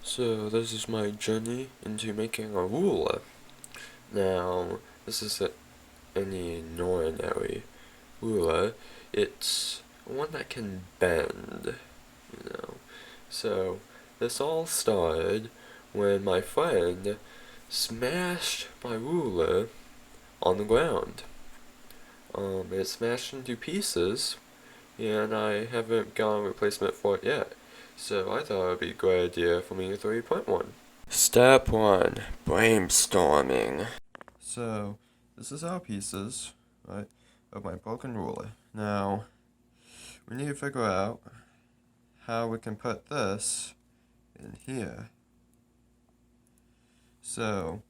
So this is my journey into making a ruler. Now, this isn't any ordinary ruler. It's one that can bend. So this all started when my friend smashed my ruler on the ground. It smashed into pieces, and I haven't got a replacement for it yet. So I thought it would be a great idea for me to reprint one. Step 1. Brainstorming. So, this is our pieces, right, of my broken ruler. Now, we need to figure out how we can put this in here. So,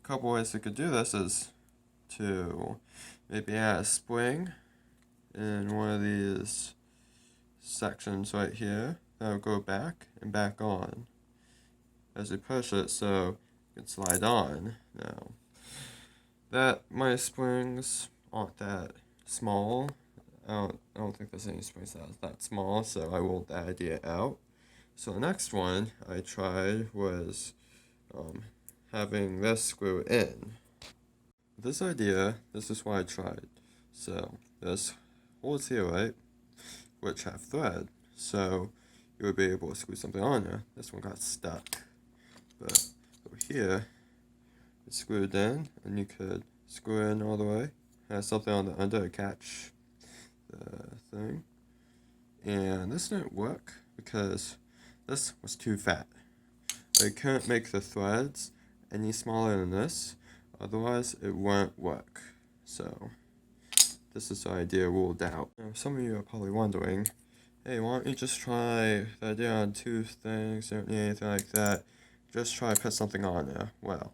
a couple ways we could do this is to maybe add a spring in one of these sections right here that will go back and back on as we push it, so it can slide on. Now, my springs aren't that small. I don't think there's any springs that small, so I ruled that idea out. So the next one I tried was having this screw in. This is what I tried. So there's holes here, right, which have thread, so you would be able to screw something on there. This one got stuck, but over here it's screwed in, and you could screw in all the way. It has something on the under to catch the thing, and this didn't work because this was too fat. I couldn't make the threads any smaller than this, otherwise it won't work. So this is the idea ruled out. Now, some of you are probably wondering, hey, why don't you just try the idea on two things? You don't need anything like that. Just try to put something on there. Well,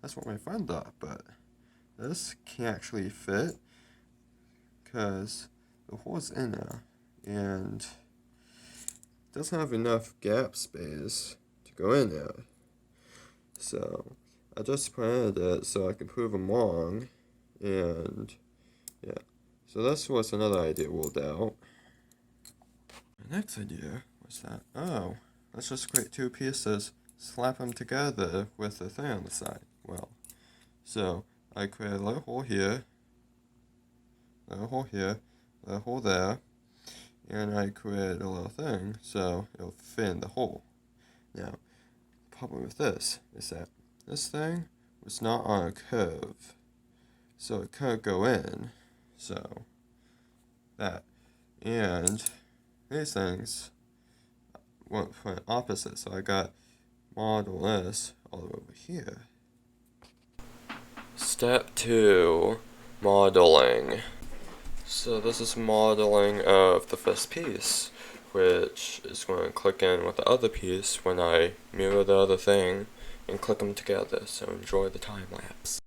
that's what my friend thought, but this can't actually fit because the hole's in there and it doesn't have enough gap space to go in there. So I just printed it so I can prove them wrong, and yeah. So this was another idea ruled out. The next idea was that, let's just create two pieces, slap them together with a thing on the side. Well, so I created a little hole here, a little hole here, a little hole there, and I created a little thing so it'll fit in the hole. Now, the problem with this is that this thing was not on a curve, so it couldn't go in. So that, and these things went opposite, so I got model this all the way over here. Step 2. Modeling. So this is modeling of the first piece, which is going to click in with the other piece when I mirror the other thing and click them together, so enjoy the time lapse.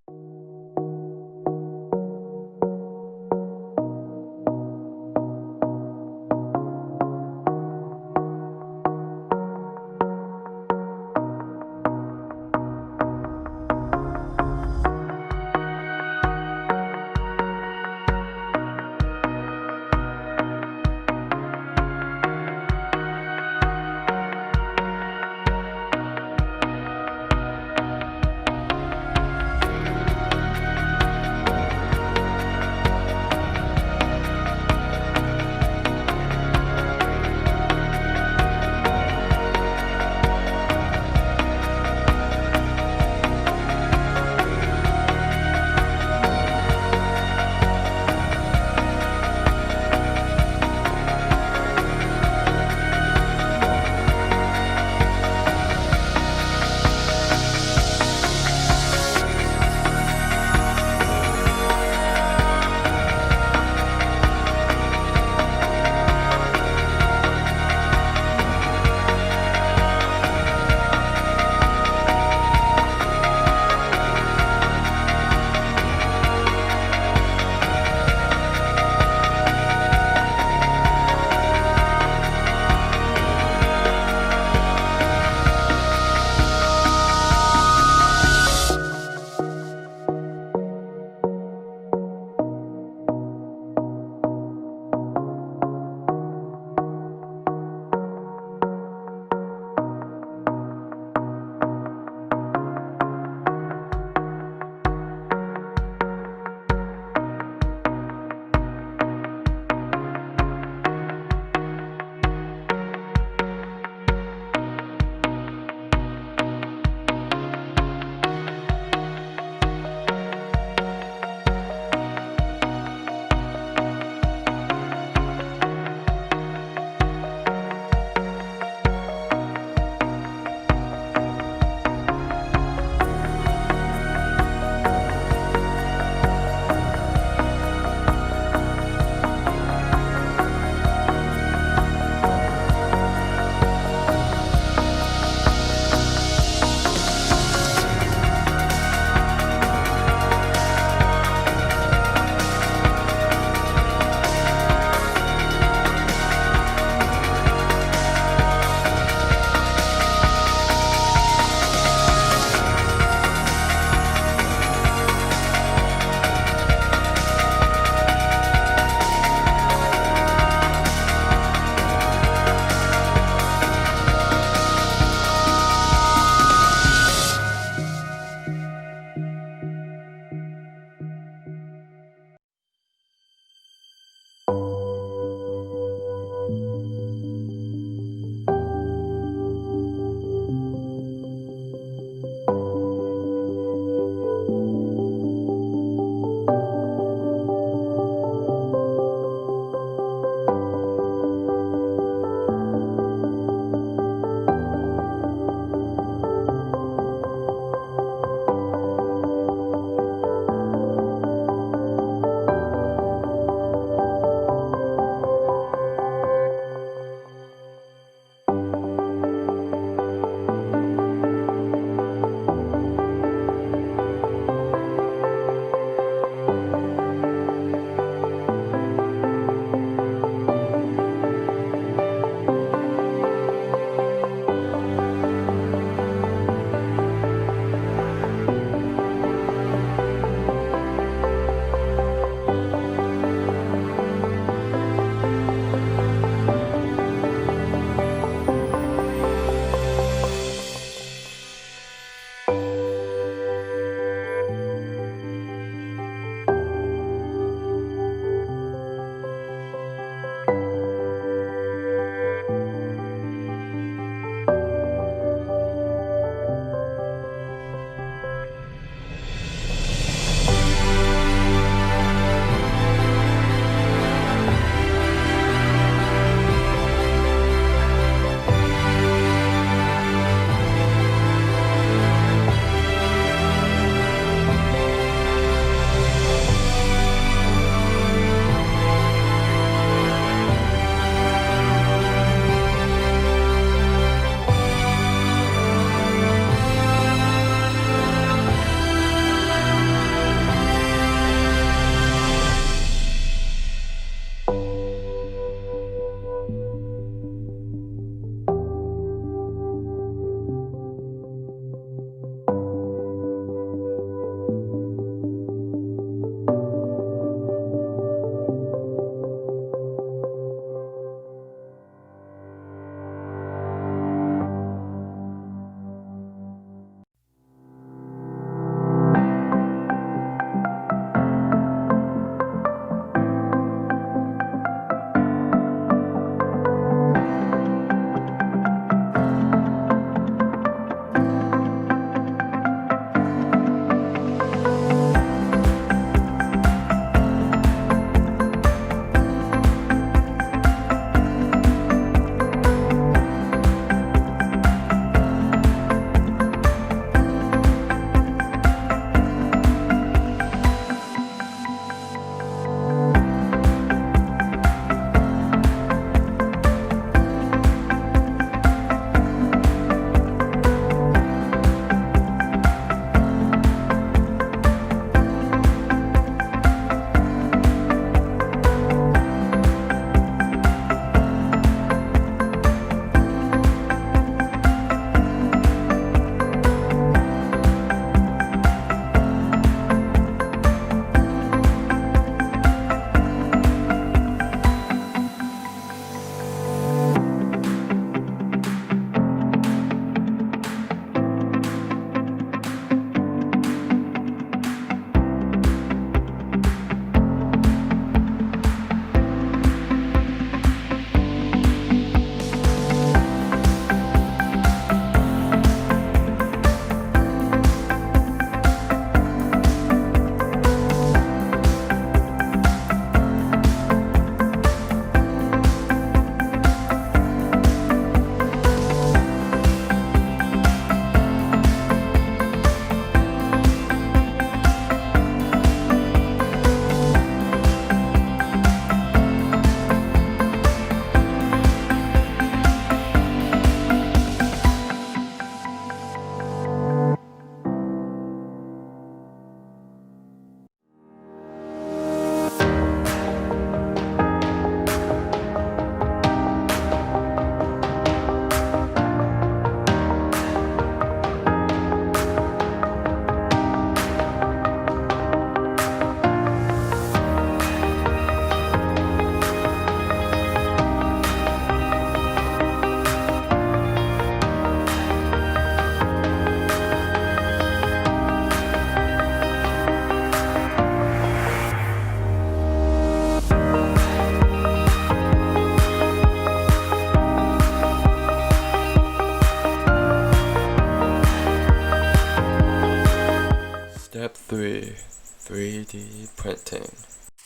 printing.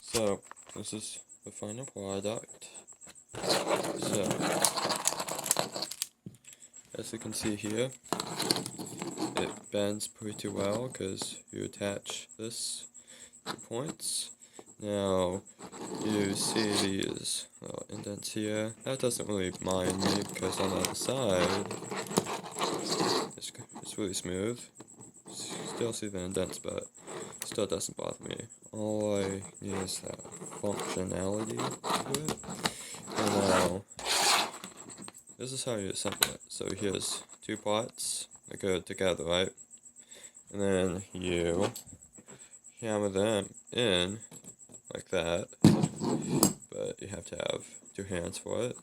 So this is the final product. So as you can see here, it bends pretty well because you attach this to points. Now you see these little indents here. That doesn't really mind me because on the other side it's really smooth. Still see the indents, but still doesn't bother me. All I need is that functionality to it. And now this is how you assemble it. So here's two parts that go together, right? And then you hammer them in like that, but you have to have two hands for it.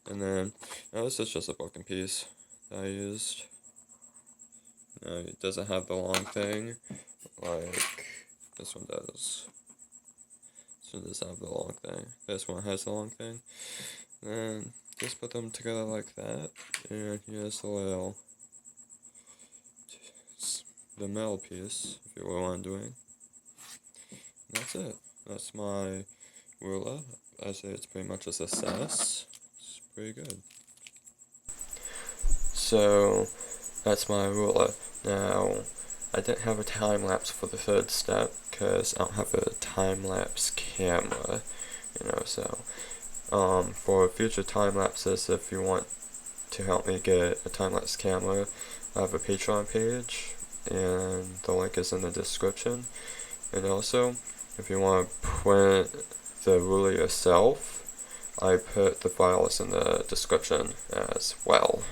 And then, now this is just a broken piece that I used. It doesn't have the long thing like this one does. This one does have the long thing. This one has the long thing. And just put them together like that. And here's the metal piece, if you were wondering. And that's it. That's my ruler. I say it's pretty much a success. It's pretty good. So that's my ruler. Now, I didn't have a time lapse for the third step because I don't have a time lapse camera, so for future time lapses, if you want to help me get a time lapse camera, I have a Patreon page and the link is in the description. And also, if you want to print the ruler yourself, I put the files in the description as well.